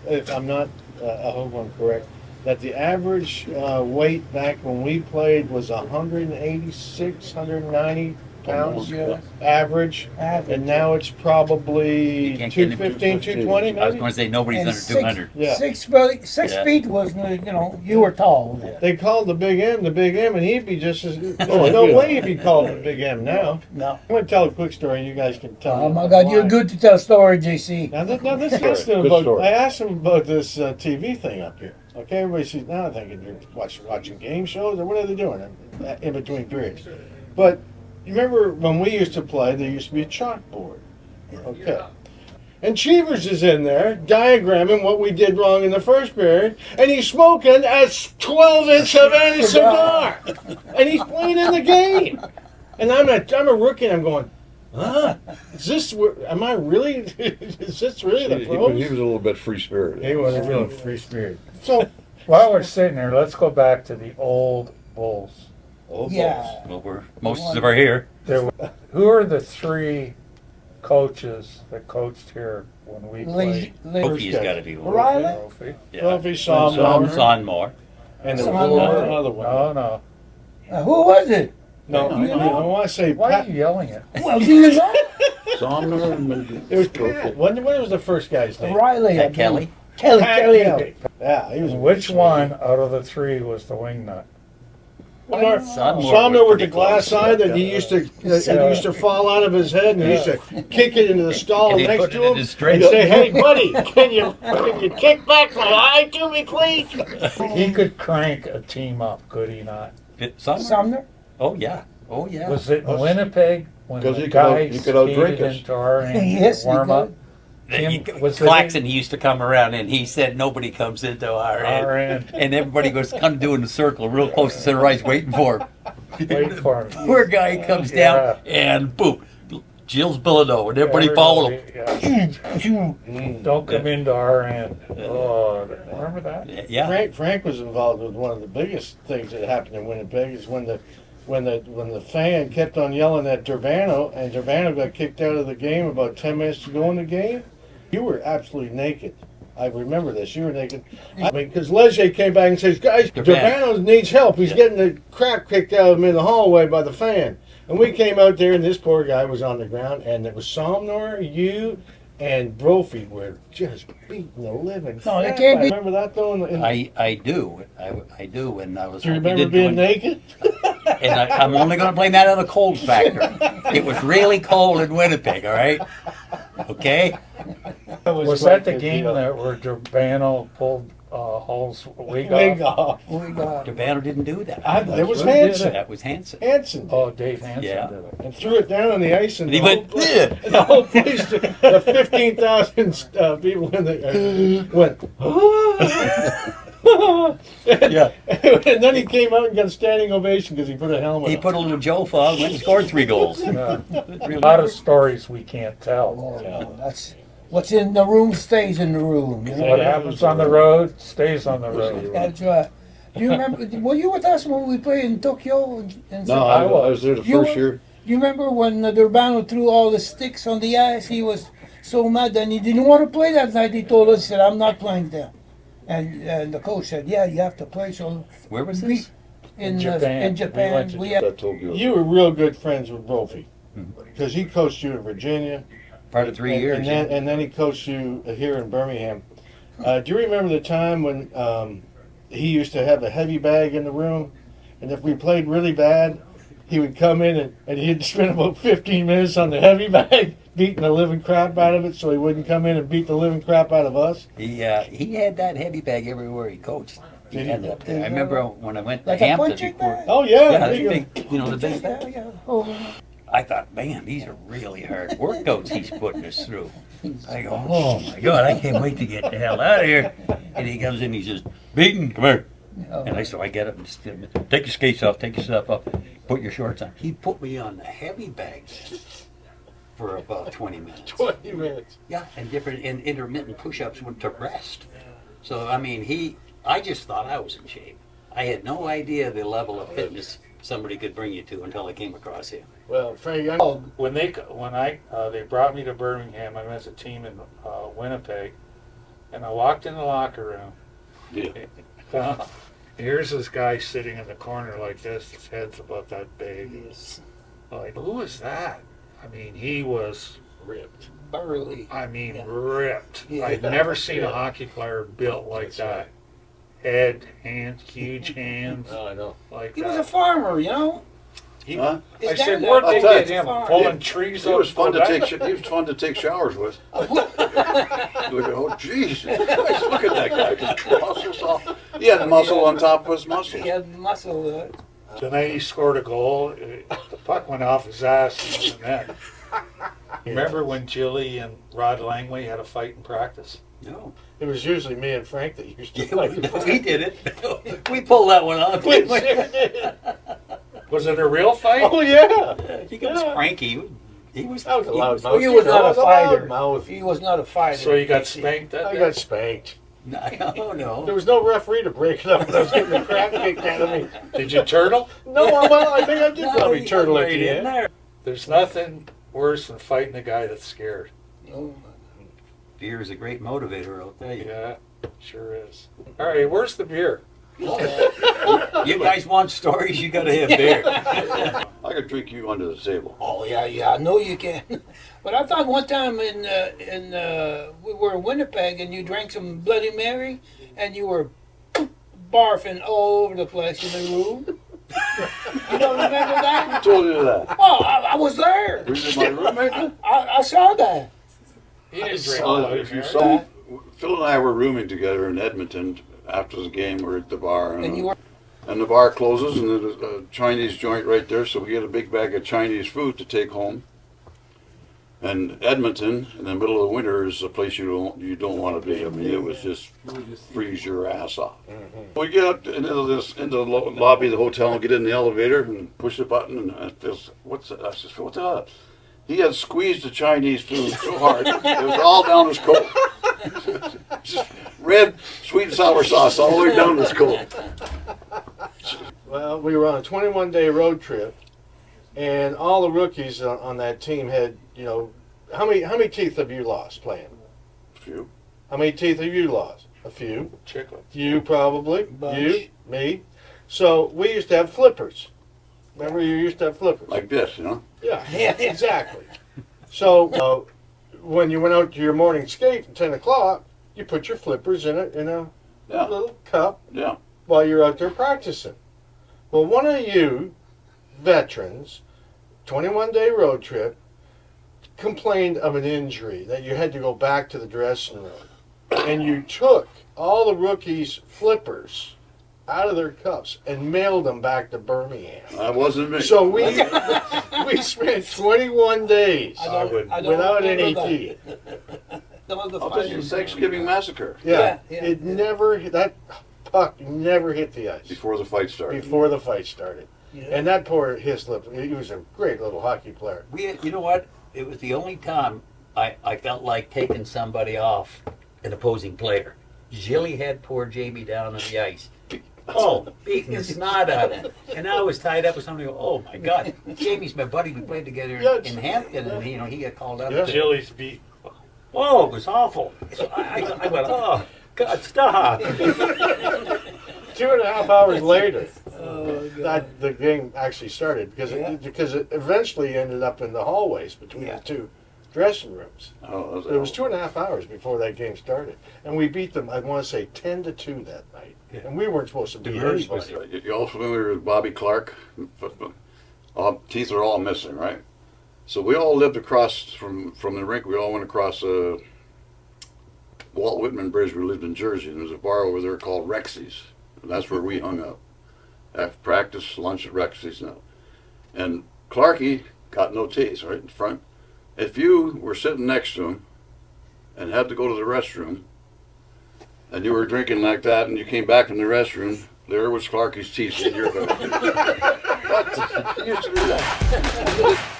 if I'm not, I hope I'm correct, that the average weight back when we played was 186, 190 pounds Yeah. average, and now it's You probably can't get him 215, 220 I was maybe? going to say nobody's And under 200. Yeah. 6 Yeah. feet was, you were tall. They called the Big M, and he'd be just as. There's Oh, no yeah. way he'd be called the Big M now. No. I'm going to tell a quick story, and you guys can tell me. Oh my if God, I'm you're lying. good to tell a story, JC. Now, this Good asked him story. about. Good story. I asked him about this TV thing up here. Okay, everybody sees now. Thinking you're watching game shows, or what are they doing in between periods? But you remember when we used to play? There used to be a chalkboard. Okay. And Cheevers is in there diagramming what we did wrong in the first period, and he's smoking a 12-inch Havana cigar, and he's playing in the game. And I'm a rookie, and I'm going, huh? Is this? Am I really? Is this really the He pros? was a little bit free spirited. He was a real free spirit. So While we're sitting here, let's go back to the old Bulls. Yeah. Well, most of are here. Who are the three coaches that coached here when we played? Kofi's got to be one. Riley? Trophy? Yeah. Kofi Saw Sonmore. and there Some was more. another one. No, no. Who was it? No, I want to say Why Pat. are you yelling at? Well, do you know? Somner and It was Pat. What was the first guy's name? Riley. I Pat Kelly. believe. Kelly. Pat Kelly. Kelly. Yeah, he was. a Which big one out of the three was the wingnut? Somner with the glass eye that he used to Yeah. used to fall out of his head, and he used to kick it into the stall And he next put to it in him his and straight. say, "Hey, buddy, can you kick back my eye to me, please?" He could crank a team up, could he not? Sumner. Oh, yeah. Oh, yeah. Was it in Winnipeg when 'Cause the he could guy he could outdrink skated us. into our end Yes, he warm up? could. Was it- Claxon used to come around and he said nobody comes into our Our end. end. And everybody goes kind of doing the circle real close to center ice waiting for him. Wait for him. Poor guy comes down and boom, Jill's Billado and everybody followed him. Yeah. Don't come into our end. Oh, remember that? Yeah. Frank was involved with one of the biggest things that happened in Winnipeg is when the fan kept on yelling at Durbano, and Durbano got kicked out of the game about 10 minutes to go in the game. You were absolutely naked. I remember this. You were naked. I mean, because Leger came back and says, "Guys, Durbano needs help. He's getting the crap kicked out of him in the hallway by the fan." And we came out there, and this poor guy was on the ground, and it was Somner, you, and Brophy were just beating the living. No, they crap. can't I be- remember that though. I do. I do. And I was. Do you he remember didn't being do naked? And I'm only going to blame that on the cold factor. It was really cold in Winnipeg, all right? Okay? Was that the game that where Durbano pulled Hall's wig Wig off? off. We got. Durbano didn't do that. It was That's what he did. Hanson. That was Hanson. Hanson. Oh, Dave Hansen Yeah. did it. And threw it down on the ice, and And he the whole went, place, "Ugh." the whole place, the 15,000 people in the went. Yeah. And then he came out and got a standing ovation because he put a helmet. He on. put a little Joe fog, went and scored 3 goals. Yeah. A lot of stories we can't tell. Oh, that's what's in the room stays in the room. You know? What happens on the road stays on the road. That's right. Do you remember? Were you with us when we played in Tokyo? No, I was there the You first were- year. You remember when Durbano threw all the sticks on the ice? He was so mad and he didn't want to play that night. He told us, he said, "I'm not playing there." And the coach said, "Yeah, you have to play." So Where was we this? in Japan. in We Japan, went to we had That told you. You were real good friends with Brophy because he coached you in Virginia. Part of 3 and, years. and then he coached you here in Birmingham. Do you remember the time when he used to have a heavy bag in the room, and if we played really bad, he would come in and he'd spend about 15 minutes on the heavy bag beating the living crap out of it, so he wouldn't come in and beat the living crap out of us. He had that heavy bag everywhere he coached. He Did had he? it up there. I remember when I went to like a Hampton punching before. bag. Oh yeah, Yeah, there you the go. big, the big. Yeah, yeah. Oh, I thought, man, these are really hard workouts he's putting us through. I go, oh my God, I can't wait to get the hell out of here. And he comes in, he says, "Beaton, come here." And so I get up and just, take your skates off, take your stuff off, put your shorts on. He put me on the heavy bags for about 20 minutes. 20 minutes. Yeah, and different and intermittent push-ups went to rest. So I mean, I just thought I was in shape. I had no idea the level of fitness somebody could bring you to until I came across him. Well, Frank, When they brought me to Birmingham, I was a team in Winnipeg, And I walked in the locker room. Yeah. Here's this guy sitting in the corner like this. His head's about that big. Yes. Like, who is that? I mean, he was, Ripped. Burly. ripped. Yeah. I'd never seen a hockey player built like That's that. right. Head, hands, huge hands, Oh, I know. like He was a that. farmer, you know. Huh? His I said, dad where'd they I'll tell get you. him? Farm. Pulling trees He up was fun to Quebec? take. He was fun to take showers with. Look at, oh jeez, look at that guy. Just muscles off. He had muscle on top of his muscles. He had muscle. The night he scored a goal, the puck went off his ass in the net. Remember when Jilly and Rod Langley had a fight in practice? No. It was usually me and Frank that used to Yeah, fight. we did it. We pulled that one off. didn't we? Was it a real fight? Oh, yeah. He was cranky. He was. That was a loud Well, mouth. he was not a fighter. Mouth. He was not a fighter. So you got spanked that I day? got spanked. No, no. There was no referee to break it up when I was getting the crap kicked out of me. Did you turtle? No, well, I think I did No, probably he turtle got at right the in end. there. There's nothing worse than fighting a guy that's scared. Oh, Fear is a great motivator, I'll tell you. Yeah, sure is. All right, where's the beer? You guys want stories? You gotta have beer. I could drink you under the table. oh yeah, I know you can. But I thought one time we were in Winnipeg and you drank some Bloody Mary and you were barfing all over the place in the room. You don't remember Who that? told you that? Oh, I was there. Were you my roommate? I saw that. He didn't drink saw Bloody If you Mary. saw, Phil and I were rooming together in Edmonton after the game. We're at the bar, And you were. and the bar closes, and there's a Chinese joint right there. So we get a big bag of Chinese food to take home. And Edmonton, in the middle of the winter, is a place you don't want to be. I mean, it was just freeze your ass off. We get up into the lobby of the hotel and get in the elevator and push the button, and I feels, what's that? I says, what's that? He had squeezed the Chinese food so hard it was all down his coat. Just red sweet and sour sauce all the way down his coat. Well, we were on a 21-day road trip, and all the rookies on that team had, you know, how many teeth have you lost playing? Phew. How many teeth have you lost? A few. Chicklets. You probably. Bunch. You, me. So we used to have flippers. Remember, you used to have flippers. Like this, you know? Yeah, Yeah. exactly. So when you went out to your morning skate at 10 o'clock, you put your flippers in a Yeah. little cup Yeah. while you're out there practicing. Well, one of you veterans, 21-day road trip, complained of an injury that you had to go back to the dressing room. And you took all the rookies' flippers out of their cups and mailed them back to Birmingham. That wasn't me. So we spent 21 days I don't without remember any that. teeth. Some of the I'll tell you, fighters. Thanksgiving massacre Yeah, Yeah. it never, that puck never hit the ice before the fight started. before the fight started. Yeah. And that poor Hislop, he was a great little hockey player. You know what? It was the only time I felt like taking somebody off an opposing player. Jilly had poor Jamie down on the ice. Oh, beating the snot out of him. And I was tied up with somebody. Oh my God, Jamie's my buddy. We played together Yes. in Hampton, and he got called up. Yeah. Jilly's beat. Oh, it was awful. So I went, oh God, stop. 2.5 hours later, Oh, God. that the game actually started because it eventually ended up in the hallways between Yeah. the two dressing rooms. Oh, It was 2.5 hours before that game started, and we beat them. I want to say 10-2 that night, and we weren't supposed to beat Demers was anybody. You all familiar with Bobby Clark? Teeth are all missing, right? So we all lived across from the rink. We all went across Walt Whitman Bridge. We lived in Jersey, and there's a bar over there called Rexy's. And that's where we hung out. After practice, lunch at Rexy's now. And Clarky got no teeth, right in front. If you were sitting next to him and had to go to the restroom, and you were drinking like that, and you came back from the restroom, there was Clarky's teeth in your mouth. What? He used to do that.